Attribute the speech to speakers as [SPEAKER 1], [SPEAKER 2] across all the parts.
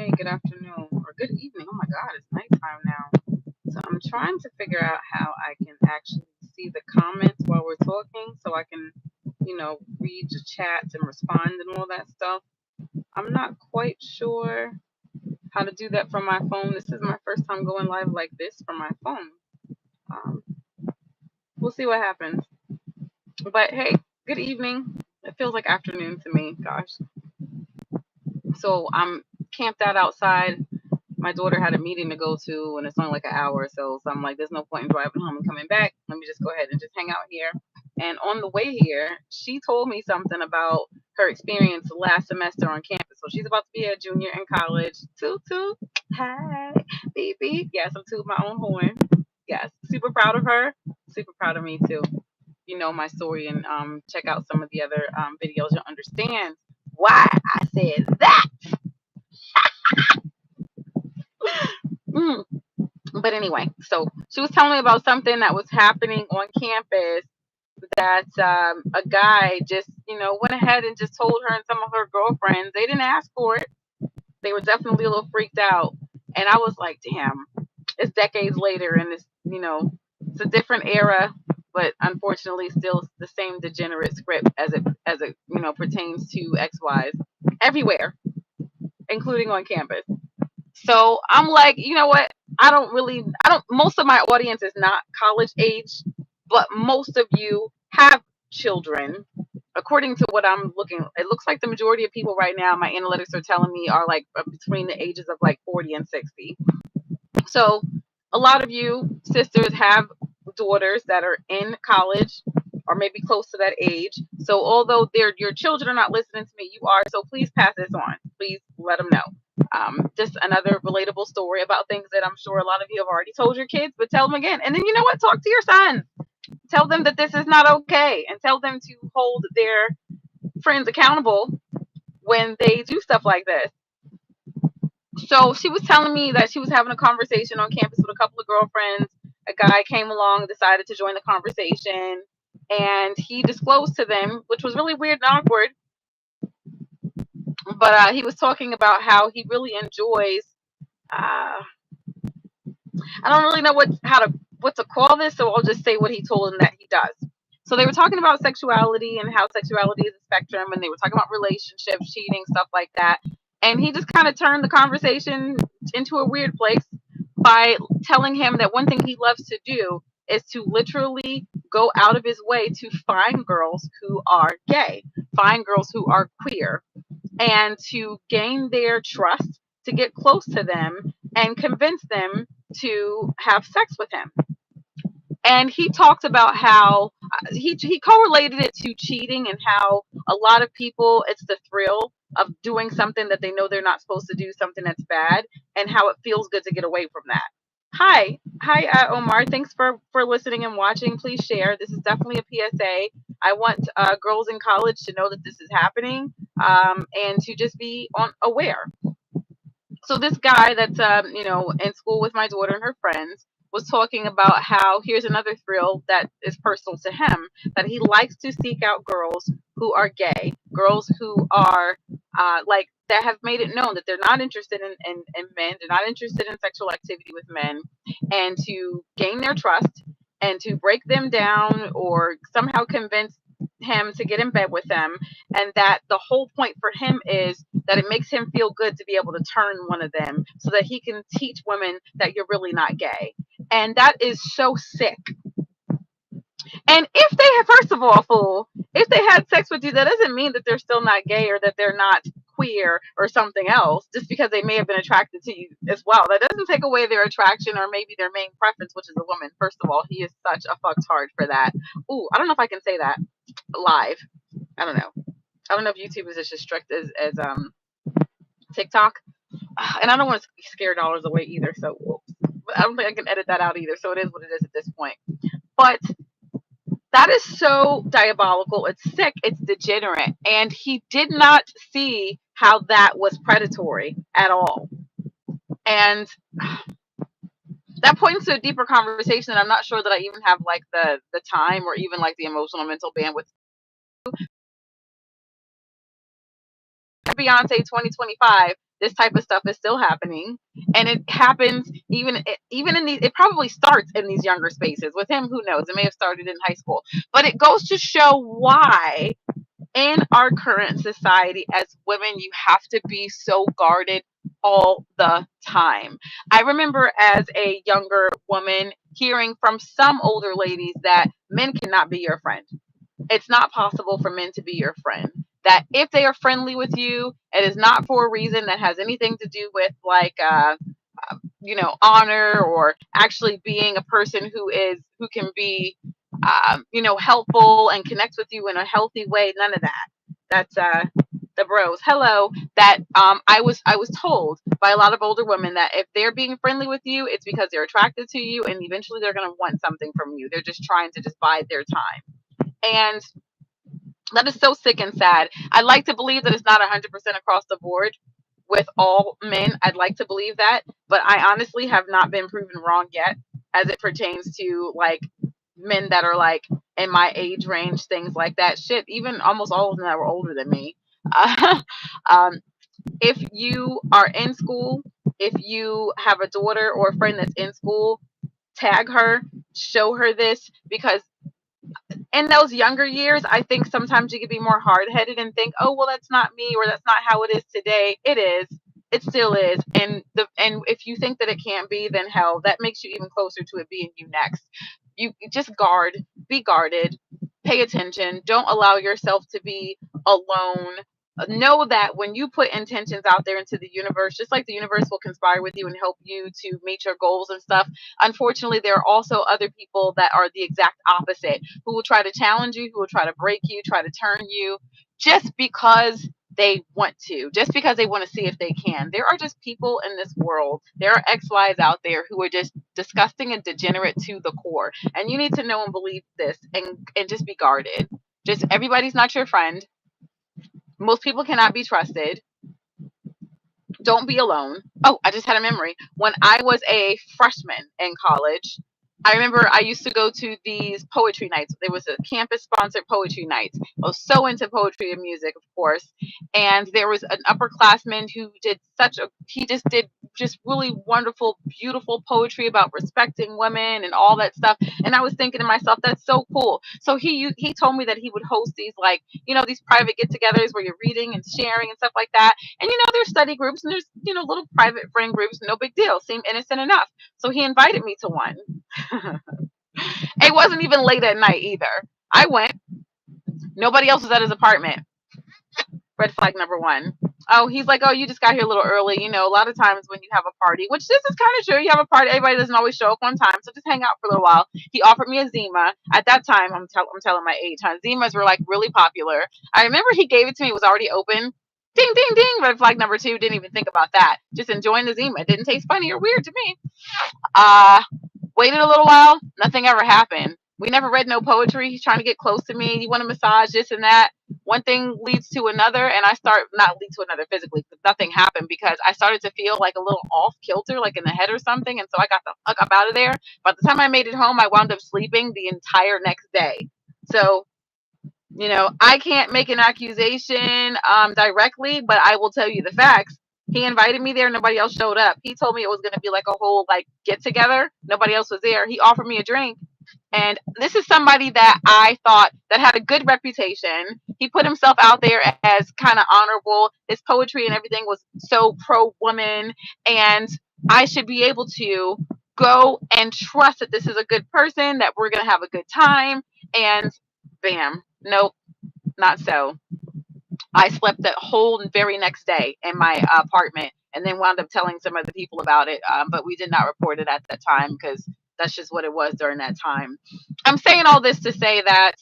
[SPEAKER 1] Hey, good afternoon or good evening. Oh my God, it's nighttime now. So I'm trying to figure out how I can actually see the comments while we're talking so I can, read the chats and respond and all that stuff. I'm not quite sure how to do that from my phone. This is my first time going live like this from my phone. Um, we'll see what happens. But hey, good evening. It feels like afternoon to me. Gosh. So I'm camped out outside. My daughter had a meeting to go to, and it's only like an hour or so. So I'm like, there's no point in driving home and coming back. Let me just go ahead and just hang out here. And on the way here, she told me something about her experience last semester on campus. So she's about to be a junior in college. Toot toot. Hi, baby. Yes, I'm tooting my own horn. Yes, super proud of her. Super proud of me too. You know my story and check out some of the other videos. You'll understand why I said that. Mm. But anyway, so she was telling me about something that was happening on campus that a guy just, went ahead and just told her and some of her girlfriends. They didn't ask for it. They were definitely a little freaked out. And I was like, damn, it's decades later and it's a different era, but unfortunately still the same degenerate script as it pertains to ex-wives everywhere, including on campus. So I'm like, you know what? Most of my audience is not college age, but most of you have children. According to what I'm looking, it looks like the majority of people right now, my analytics are telling me, are like between the ages of like 40 and 60. So a lot of you sisters have daughters that are in college or maybe close to that age. So although your children are not listening to me, you are. So please pass this on. Please let them know. Just another relatable story about things that I'm sure a lot of you have already told your kids, but tell them again. And then you know what? Talk to your son. Tell them that this is not okay, and tell them to hold their friends accountable when they do stuff like this. So she was telling me that she was having a conversation on campus with a couple of girlfriends. A guy came along, decided to join the conversation, and he disclosed to them, which was really weird and awkward. But he was talking about how he really enjoys. Uh, I don't really know what to call this, so I'll just say what he told him that he does. So they were talking about sexuality and how sexuality is a spectrum, and they were talking about relationships, cheating, stuff like that. And he just kind of turned the conversation into a weird place by telling him that one thing he loves to do is to literally go out of his way to find girls who are gay, find girls who are queer, and to gain their trust, to get close to them and convince them to have sex with him. And he talked about how he correlated it to cheating and how a lot of people, it's the thrill of doing something that they know they're not supposed to do, something that's bad, and how it feels good to get away from that. Hi, Omar. Thanks for listening and watching. Please share. This is definitely a PSA. I want girls in college to know that this is happening, and to just be aware. So this guy that's in school with my daughter and her friends was talking about how here's another thrill that is personal to him, that he likes to seek out girls who are gay, girls who are like that have made it known that they're not interested in men, they're not interested in sexual activity with men, and to gain their trust and to break them down or somehow convince him to get in bed with them, and that the whole point for him is that it makes him feel good to be able to turn one of them so that he can teach women that you're really not gay. And that is so sick. And if they have, first of all, fool, if they had sex with you, that doesn't mean that they're still not gay or that they're not queer or something else, just because they may have been attracted to you as well. That doesn't take away their attraction or maybe their main preference, which is a woman. First of all, he is such a fucktard for that. Ooh, I don't know if I can say that live. I don't know. I don't know if YouTube is as strict as TikTok, and I don't want to scare dollars away either. So I don't think I can edit that out either. So it is what it is at this point. But that is so diabolical. It's sick. It's degenerate. And he did not see how that was predatory at all. And that points to a deeper conversation. And I'm not sure that I even have like the time or even like the emotional mental bandwidth. Beyonce 2025 this type of stuff is still happening, and it happens even in these. It probably starts in these younger spaces. With him, who knows? It may have started in high school, but it goes to show why in our current society as women you have to be so guarded all the time. I remember as a younger woman hearing from some older ladies that men cannot be your friend. It's not possible for men to be your friend. That if they are friendly with you, it is not for a reason that has anything to do with like honor or actually being a person who can be helpful and connect with you in a healthy way. None of that. That's the bros. Hello. That I was told by a lot of older women that if they're being friendly with you, it's because they're attracted to you, and eventually they're going to want something from you. They're just trying to just bide their time. And that is so sick and sad. I'd like to believe that it's not 100% across the board with all men. I'd like to believe that, but I honestly have not been proven wrong yet as it pertains to like men that are like in my age range, things like that. Shit, even almost all of them that were older than me. Uh, um, if you are in school, if you have a daughter or a friend that's in school, tag her, show her this, because in those younger years, I think sometimes you can be more hard headed and think, oh well, that's not me, or that's not how it is today. It is. It still is. And if you think that it can't be, then hell, that makes you even closer to it being you next. You just be guarded, pay attention, don't allow yourself to be alone. Know that when you put intentions out there into the universe, just like the universe will conspire with you and help you to meet your goals and stuff, unfortunately, there are also other people that are the exact opposite, who will try to challenge you, who will try to break you, try to turn you, just because they want to, just because they want to see if they can. There are just people in this world. There are ex-wives out there who are just disgusting and degenerate to the core. And you need to know and believe this, and just be guarded. Just everybody's not your friend. Most people cannot be trusted. Don't be alone. Oh, I just had a memory. When I was a freshman in college, I remember I used to go to these poetry nights. There was a campus sponsored poetry night. I was so into poetry and music, of course. And there was an upperclassman who he just did just really wonderful, beautiful poetry about respecting women and all that stuff. And I was thinking to myself, that's so cool. So he told me that he would host these these private get-togethers where you're reading and sharing and stuff like that. And there's study groups and there's little private friend groups, no big deal, seemed innocent enough. So he invited me to one. It wasn't even late at night either. I went. Nobody else was at his apartment. Red flag number one. Oh, he's like, oh, you just got here a little early. A lot of times when you have a party, which this is kind of true, you have a party, everybody doesn't always show up on time, so just hang out for a little while. He offered me a Zima. At that time, I'm telling my age, huh? Zimas were like really popular. I remember he gave it to me. It was already open. Ding, ding, ding. Red flag number two. Didn't even think about that. Just enjoying the Zima. It didn't taste funny or weird to me. Waited a little while. Nothing ever happened. We never read no poetry. He's trying to get close to me. You want a massage, this and that. One thing leads to another, and not lead to another physically, because nothing happened, because I started to feel like a little off kilter, like in the head or something, and so I got the fuck up out of there. By the time I made it home, I wound up sleeping the entire next day. So, I can't make an accusation directly, but I will tell you the facts. He invited me there. Nobody else showed up. He told me it was going to be like a whole get together. Nobody else was there. He offered me a drink. And this is somebody that I thought that had a good reputation. He put himself out there as kind of honorable. His poetry and everything was so pro woman. And I should be able to go and trust that this is a good person, that we're going to have a good time. And bam, nope, not so. I slept that whole very next day in my apartment, and then wound up telling some other people about it. But we did not report it at that time, because that's just what it was during that time. I'm saying all this to say that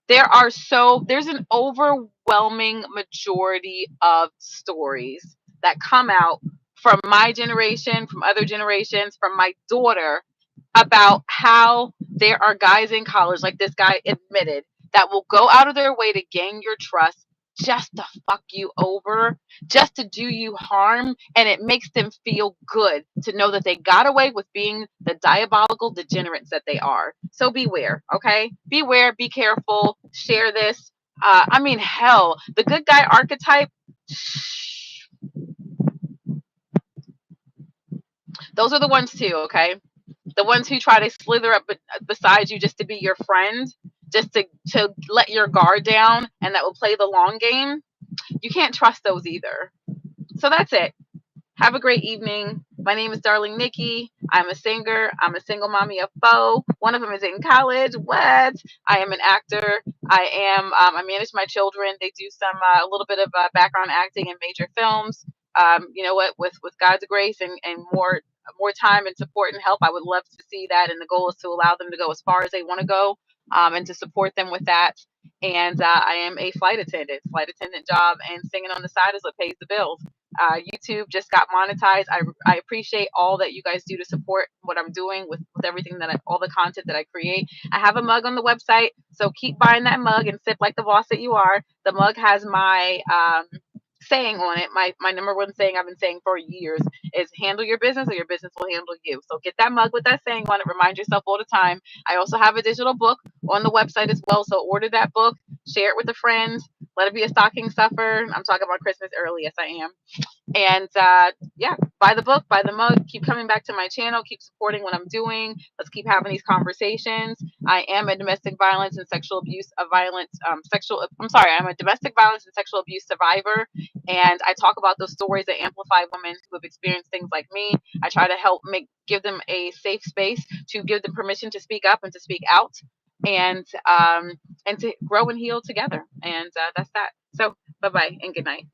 [SPEAKER 1] there's an overwhelming majority of stories that come out from my generation, from other generations, from my daughter, about how there are guys in college, like this guy admitted, that will go out of their way to gain your trust, just to fuck you over, just to do you harm, and it makes them feel good to know that they got away with being the diabolical degenerates that they are. So beware, okay? Beware, be careful, share this. Hell, the good guy archetype, Those are the ones too, okay? The ones who try to slither up beside you just to be your friend, just to let your guard down, and that will play the long game. You can't trust those either. So that's it. Have a great evening. My name is Darling Nikki. I'm a singer. I'm a single mommy of four. One of them is in college. What? I am an actor. I manage my children. They do some a little bit of background acting in major films. You know what? With God's grace and more time and support and help, I would love to see that. And the goal is to allow them to go as far as they want to go, and to support them with that. And I am a flight attendant. Flight attendant job and singing on the side is what pays the bills. YouTube just got monetized. I appreciate all that you guys do to support what I'm doing with everything all the content that I create. I have a mug on the website, so keep buying that mug and sip like the boss that you are. The mug has my saying on it. My number one saying I've been saying for years is handle your business or your business will handle you. So get that mug with that saying on it. Remind yourself all the time. I also have a digital book on the website as well. So order that book, share it with a friend. Let it be a stocking stuffer. I'm talking about Christmas early. Yes, I am. And yeah, buy the book, buy the mug, keep coming back to my channel, keep supporting what I'm doing. Let's keep having these conversations. I am a domestic violence and sexual abuse of violence, I'm a domestic violence and sexual abuse survivor. And I talk about those stories that amplify women who have experienced things like me. I try to give them a safe space, to give them permission to speak up and to speak out, and to grow and heal together. And that's that. So bye bye and good night.